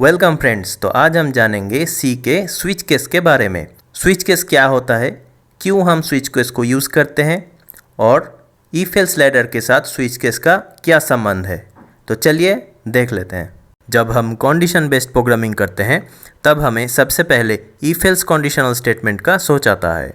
Welcome friends. तो आज हम जानेंगे सी के स्विच केस के बारे में। स्विच केस क्या होता है, क्यों हम स्विच केस को यूज़ करते हैं और इफ एल्स लैडर के साथ स्विच केस का क्या संबंध है। तो चलिए देख लेते हैं। जब हम कंडीशन बेस्ड प्रोग्रामिंग करते हैं तब हमें सबसे पहले इफ एल्स कंडीशनल स्टेटमेंट का सोच आता है,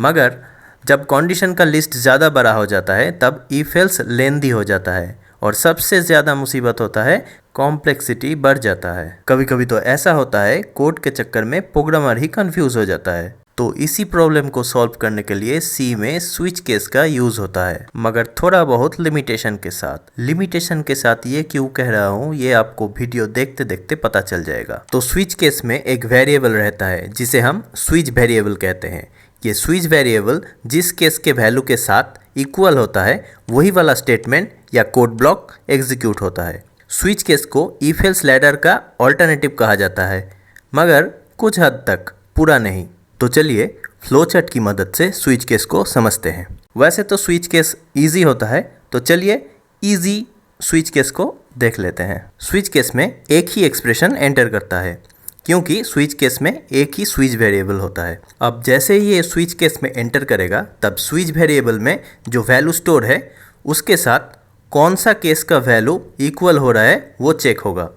मगर जब कंडीशन का लिस्ट ज़्यादा बड़ा हो जाता है तब इफ एल्स लेंदी हो जाता है और सबसे ज़्यादा मुसीबत होता है, कॉम्प्लेक्सिटी बढ़ जाता है। कभी कभी तो ऐसा होता है कोड के चक्कर में प्रोग्रामर ही कंफ्यूज हो जाता है। तो इसी प्रॉब्लम को सॉल्व करने के लिए सी में स्विच केस का यूज़ होता है, मगर थोड़ा बहुत लिमिटेशन के साथ। लिमिटेशन के साथ ये क्यों कह रहा हूँ ये आपको वीडियो देखते देखते पता चल जाएगा। तो स्विच केस में एक वेरिएबल रहता है जिसे हम स्विच वेरिएबल कहते हैं। ये स्विच वेरिएबल जिस केस के वैल्यू के साथ इक्वल होता है वही वाला स्टेटमेंट या कोड ब्लॉक एग्जीक्यूट होता है। स्विच केस को इफ एल्स लैडर का ऑल्टरनेटिव कहा जाता है, मगर कुछ हद तक, पूरा नहीं। तो चलिए फ्लो चार्ट की मदद से स्विच केस को समझते हैं। वैसे तो स्विच केस इजी होता है, तो चलिए इजी स्विच केस को देख लेते हैं। स्विच केस में एक ही एक्सप्रेशन एंटर करता है क्योंकि स्विच केस में एक ही स्विच वेरिएबल होता है। अब जैसे ही ये स्विच केस में एंटर करेगा तब स्विच वेरिएबल में जो वैल्यू स्टोर है उसके साथ कौन सा केस का वैल्यू इक्वल हो रहा है वो चेक होगा,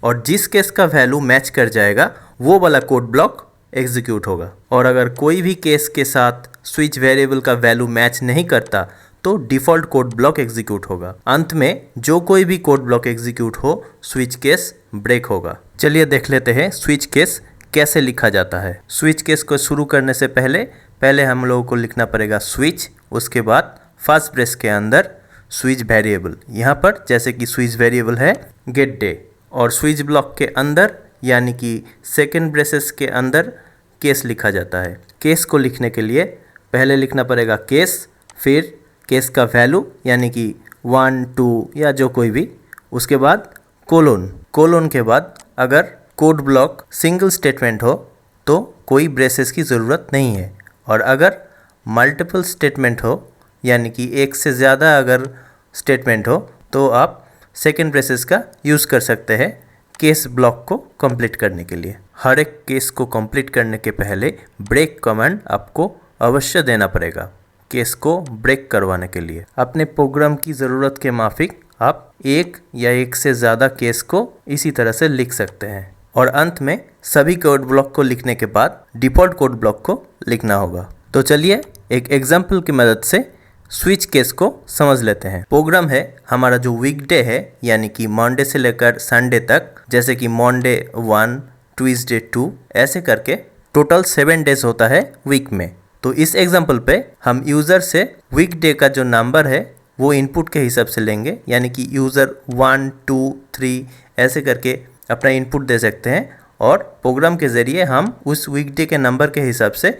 और जिस केस का वैल्यू मैच कर जाएगा वो वाला कोड ब्लॉक एग्जीक्यूट होगा। और अगर कोई भी केस के साथ स्विच वेरिएबल का वैल्यू मैच नहीं करता तो डिफ़ॉल्ट कोड ब्लॉक एग्जीक्यूट होगा। अंत में जो कोई भी कोड ब्लॉक एग्जीक्यूट हो स्विच केस ब्रेक होगा। चलिए देख लेते हैं स्विच केस कैसे लिखा जाता है। स्विच केस को शुरू करने से पहले हम लोगों को लिखना पड़ेगा स्विच, उसके बाद फर्स्ट ब्रेस के अंदर स्विच वेरिएबल। यहाँ पर जैसे कि स्विच वेरिएबल है गेट डे, और स्विच ब्लॉक के अंदर यानी कि सेकेंड ब्रेसेस के अंदर केस लिखा जाता है। केस को लिखने के लिए पहले लिखना पड़ेगा केस, फिर केस का वैल्यू यानी कि 1 2 या जो कोई भी, उसके बाद कोलोन। कोलोन के बाद अगर कोड ब्लॉक सिंगल स्टेटमेंट हो तो कोई ब्रेसेस की ज़रूरत नहीं है, और अगर मल्टीपल स्टेटमेंट हो यानी कि एक से ज़्यादा अगर स्टेटमेंट हो तो आप सेकेंड ब्रेसेस का यूज़ कर सकते हैं केस ब्लॉक को कंप्लीट करने के लिए। हर एक केस को कंप्लीट करने के पहले ब्रेक कमांड आपको अवश्य देना पड़ेगा केस को ब्रेक करवाने के लिए। अपने प्रोग्राम की ज़रूरत के माफिक आप एक या एक से ज़्यादा केस को इसी तरह से लिख सकते हैं, और अंत में सभी कोड ब्लॉक को लिखने के बाद डिफ़ॉल्ट कोड ब्लॉक को लिखना होगा। तो चलिए एक एग्जाम्पल की मदद से स्विच केस को समझ लेते हैं। प्रोग्राम है हमारा जो वीकडे है यानी कि मंडे से लेकर संडे तक, जैसे कि मंडे 1 ट्यूसडे 2 ऐसे करके टोटल 7 डेज होता है वीक में। तो इस एग्जाम्पल पे हम यूज़र से वीकडे का जो नंबर है वो इनपुट के हिसाब से लेंगे, यानी कि यूज़र 1 2 3 ऐसे करके अपना इनपुट दे सकते हैं, और प्रोग्राम के ज़रिए हम उस वीकडे के नंबर के हिसाब से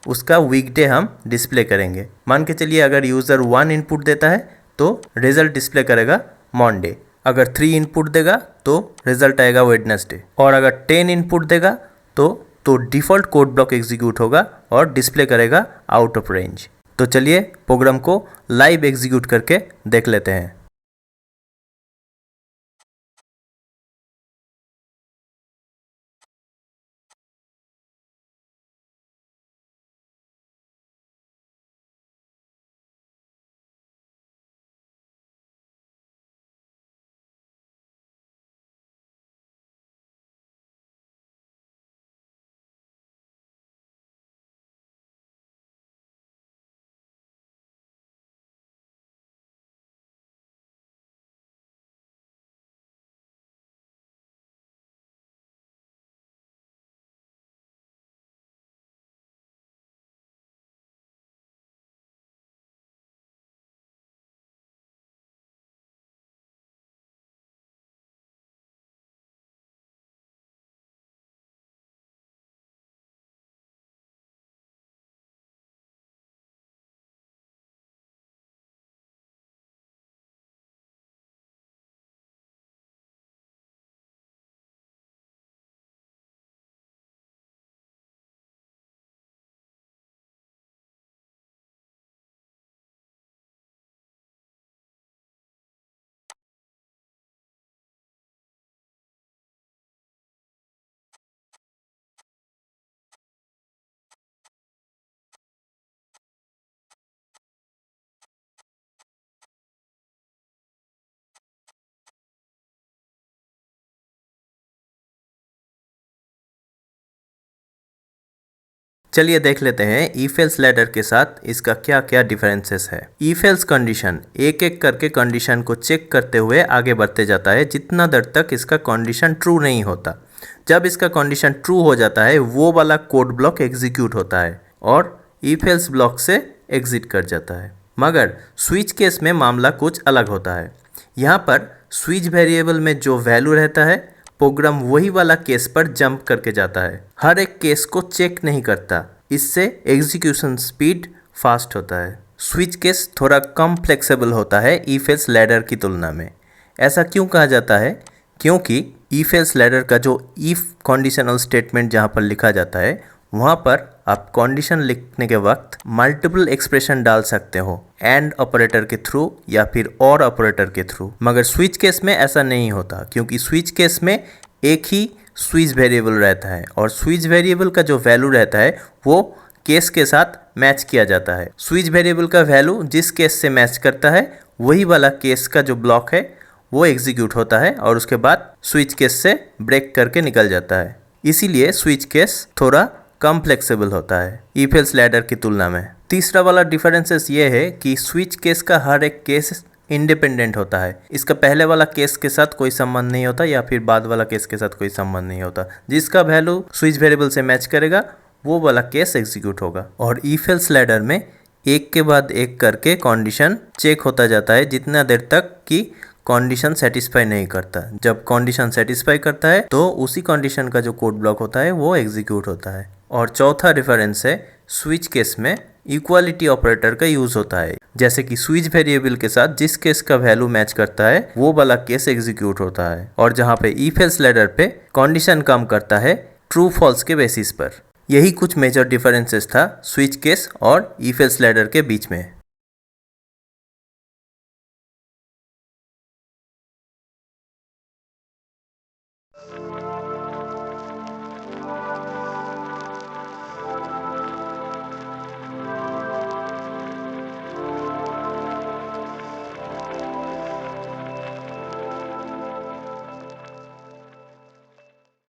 उसका वीकडे हम डिस्प्ले करेंगे। मान के चलिए अगर यूज़र 1 इनपुट देता है तो रिज़ल्ट डिस्प्ले करेगा मंडे, अगर 3 इनपुट देगा तो रिज़ल्ट आएगा वेडनेसडे, और अगर 10 इनपुट देगा तो डिफ़ॉल्ट कोड ब्लॉक एग्जीक्यूट होगा और डिस्प्ले करेगा आउट ऑफ रेंज। तो चलिए प्रोग्राम को लाइव एग्जीक्यूट करके देख लेते हैं। चलिए देख लेते हैं इफ एल्स लैडर के साथ इसका क्या क्या डिफरेंसेस है। इफ एल्स कंडीशन एक एक करके कंडीशन को चेक करते हुए आगे बढ़ते जाता है जितना देर तक इसका कंडीशन ट्रू नहीं होता। जब इसका कंडीशन ट्रू हो जाता है वो वाला कोड ब्लॉक एग्जीक्यूट होता है और इफ एल्स ब्लॉक से एग्जिट कर जाता है। मगर स्विच केस में मामला कुछ अलग होता है। यहाँ पर स्विच वेरिएबल में जो वैल्यू रहता है प्रोग्राम वही वाला केस पर जंप करके जाता है, हर एक केस को चेक नहीं करता। इससे एग्जीक्यूशन स्पीड फास्ट होता है। स्विच केस थोड़ा कम फ्लेक्सिबल होता है इफ एल्स लैडर की तुलना में। ऐसा क्यों कहा जाता है? क्योंकि इफ एल्स लैडर का जो इफ कंडीशनल स्टेटमेंट जहाँ पर लिखा जाता है वहाँ पर आप कंडीशन लिखने के वक्त मल्टीपल एक्सप्रेशन डाल सकते हो, एंड ऑपरेटर के थ्रू या फिर और ऑपरेटर के थ्रू। मगर स्विच केस में ऐसा नहीं होता क्योंकि स्विच केस में एक ही स्विच वेरिएबल रहता है और स्विच वेरिएबल का जो वैल्यू रहता है वो केस के साथ मैच किया जाता है। स्विच वेरिएबल का वैल्यू जिस केस से मैच करता है वही वाला केस का जो ब्लॉक है वो एग्जीक्यूट होता है और उसके बाद स्विच केस से ब्रेक करके निकल जाता है। इसीलिए स्विच केस थोड़ा कम फ्लेक्सिबल होता है इफ एल्स लैडर की तुलना में। तीसरा वाला डिफरेंसेस ये है कि स्विच केस का हर एक केस इंडिपेंडेंट होता है। इसका पहले वाला केस के साथ कोई संबंध नहीं होता या फिर बाद वाला केस के साथ कोई संबंध नहीं होता। जिसका वैल्यू स्विच वेरिएबल से मैच करेगा वो वाला केस एग्जीक्यूट होगा। और इफ एल्स लैडर में एक के बाद एक करके कंडीशन चेक होता जाता है जितना देर तक कि कंडीशन सेटिस्फाई नहीं करता। जब कंडीशन सेटिस्फाई करता है तो उसी कंडीशन का जो कोड ब्लॉक होता है वो एग्जीक्यूट होता है। और चौथा डिफरेंस है स्विच केस में इक्वालिटी ऑपरेटर का यूज होता है। जैसे कि स्विच वेरिएबल के साथ जिस केस का वैल्यू मैच करता है वो वाला केस एग्जीक्यूट होता है, और जहाँ पे इफ एल्स लैडर पे कंडीशन काम करता है ट्रू फॉल्स के बेसिस पर। यही कुछ मेजर डिफरेंसेस था स्विच केस और इफ एल्स लैडर के बीच में।